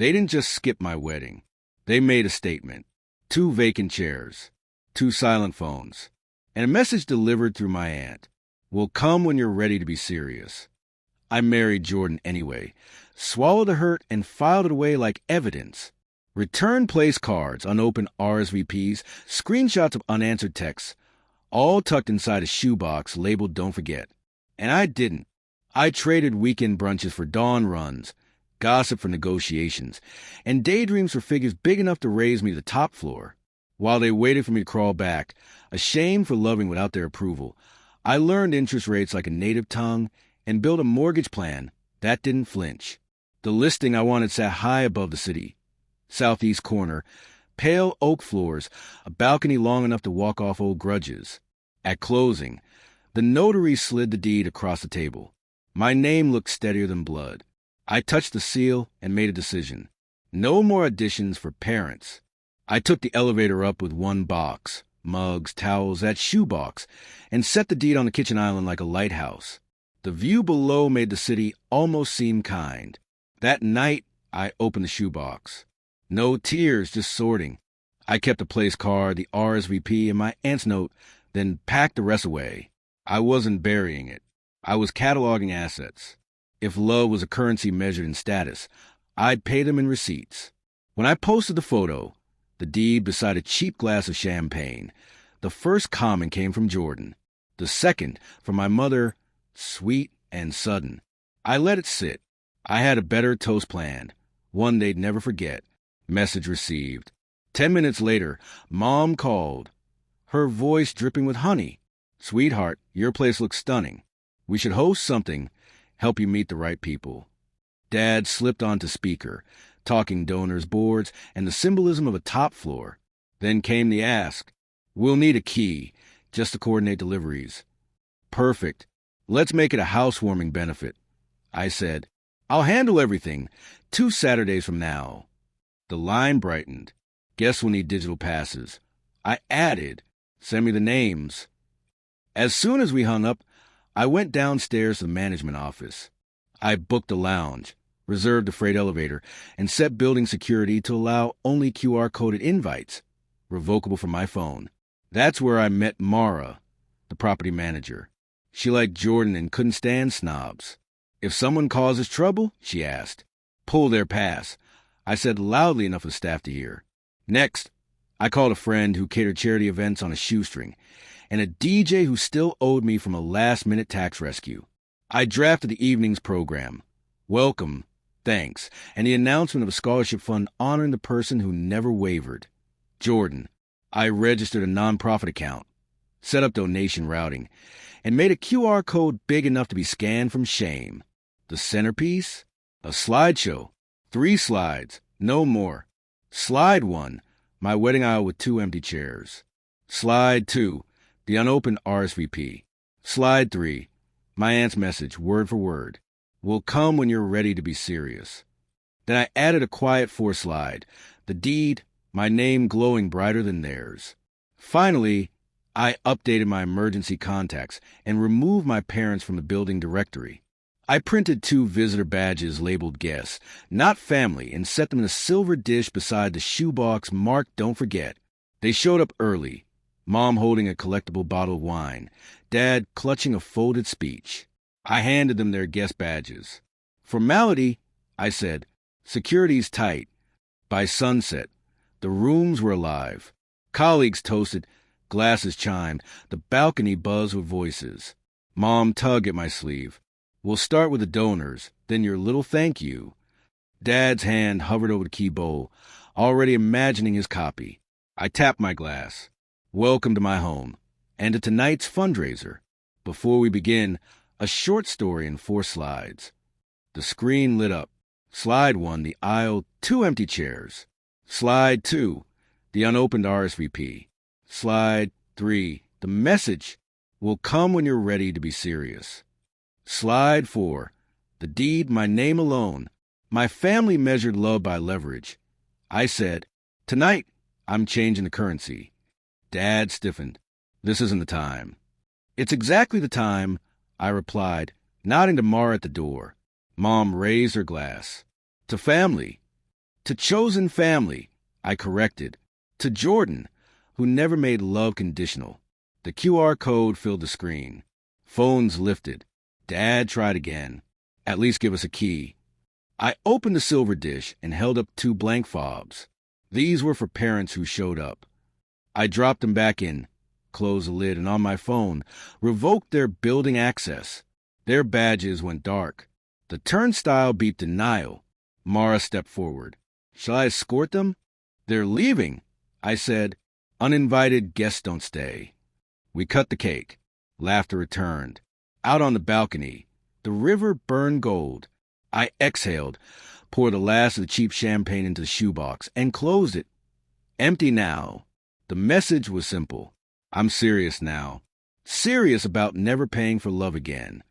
They didn't just skip my wedding. They made a statement. 2 vacant chairs, 2 silent phones, and a message delivered through my aunt. Will come when you're ready to be serious. I married Jordan anyway, swallowed the hurt and filed it away like evidence. Return place cards, unopened RSVPs, screenshots of unanswered texts, all tucked inside a shoebox labeled "Don't Forget." And I didn't. I traded weekend brunches for dawn runs, gossip for negotiations, and daydreams for figures big enough to raise me to the top floor. While they waited for me to crawl back, ashamed for loving without their approval, I learned interest rates like a native tongue and built a mortgage plan that didn't flinch. The listing I wanted sat high above the city. Southeast corner, pale oak floors, a balcony long enough to walk off old grudges. At closing, the notary slid the deed across the table. My name looked steadier than blood. I touched the seal and made a decision. No more additions for parents. I took the elevator up with 1 box, mugs, towels, that shoebox, and set the deed on the kitchen island like a lighthouse. The view below made the city almost seem kind. That night, I opened the shoebox. No tears, just sorting. I kept the place card, the RSVP, and my aunt's note, then packed the rest away. I wasn't burying it. I was cataloging assets. If love was a currency measured in status, I'd pay them in receipts. When I posted the photo, the deed beside a cheap glass of champagne, the first comment came from Jordan. The second from my mother, sweet and sudden. I let it sit. I had a better toast planned, one they'd never forget. Message received. 10 minutes later, Mom called, her voice dripping with honey. Sweetheart, your place looks stunning. We should host something, help you meet the right people. Dad slipped onto speaker, talking donors' boards and the symbolism of a top floor. Then came the ask. We'll need a key, just to coordinate deliveries. Perfect. Let's make it a housewarming benefit. I said, I'll handle everything. 2 Saturdays from now. The line brightened. Guess we'll need digital passes. I added, send me the names. As soon as we hung up, I went downstairs to the management office. I booked a lounge, reserved the freight elevator, and set building security to allow only QR-coded invites, revocable from my phone. That's where I met Mara, the property manager. She liked Jordan and couldn't stand snobs. If someone causes trouble, she asked, pull their pass. I said loudly enough for the staff to hear. Next, I called a friend who catered charity events on a shoestring, and a DJ who still owed me from a last-minute tax rescue. I drafted the evening's program. Welcome, thanks, and the announcement of a scholarship fund honoring the person who never wavered. Jordan. I registered a nonprofit account, set up donation routing, and made a QR code big enough to be scanned from shame. The centerpiece? A slideshow. 3 slides, no more. Slide 1, my wedding aisle with 2 empty chairs. Slide 2, the unopened RSVP. Slide 3, my aunt's message, word for word. Will come when you're ready to be serious. Then I added a quiet 4th slide, the deed, my name glowing brighter than theirs. Finally, I updated my emergency contacts and removed my parents from the building directory. I printed 2 visitor badges labeled guests, not family, and set them in a silver dish beside the shoebox marked "Don't Forget." They showed up early, Mom holding a collectible bottle of wine, Dad clutching a folded speech. I handed them their guest badges. Formality, I said. Security's tight. By sunset, the rooms were alive. Colleagues toasted, glasses chimed, the balcony buzzed with voices. Mom tugged at my sleeve. We'll start with the donors, then your little thank you. Dad's hand hovered over the key bowl, already imagining his copy. I tapped my glass. Welcome to my home, and to tonight's fundraiser. Before we begin, a short story in 4 slides. The screen lit up. Slide 1, the aisle, 2 empty chairs. Slide 2, the unopened RSVP. Slide 3, the message will come when you're ready to be serious. Slide 4, the deed, my name alone. My family measured love by leverage. I said, tonight, I'm changing the currency. Dad stiffened. This isn't the time. It's exactly the time, I replied, nodding to Mara at the door. Mom raised her glass. To family. To chosen family, I corrected. To Jordan, who never made love conditional. The QR code filled the screen. Phones lifted. Dad tried again. At least give us a key. I opened the silver dish and held up 2 blank fobs. These were for parents who showed up. I dropped them back in, closed the lid, and on my phone, revoked their building access. Their badges went dark. The turnstile beeped denial. Mara stepped forward. Shall I escort them? They're leaving, I said. Uninvited guests don't stay. We cut the cake. Laughter returned. Out on the balcony, the river burned gold. I exhaled, poured the last of the cheap champagne into the shoebox, and closed it. Empty now. The message was simple. I'm serious now. Serious about never paying for love again.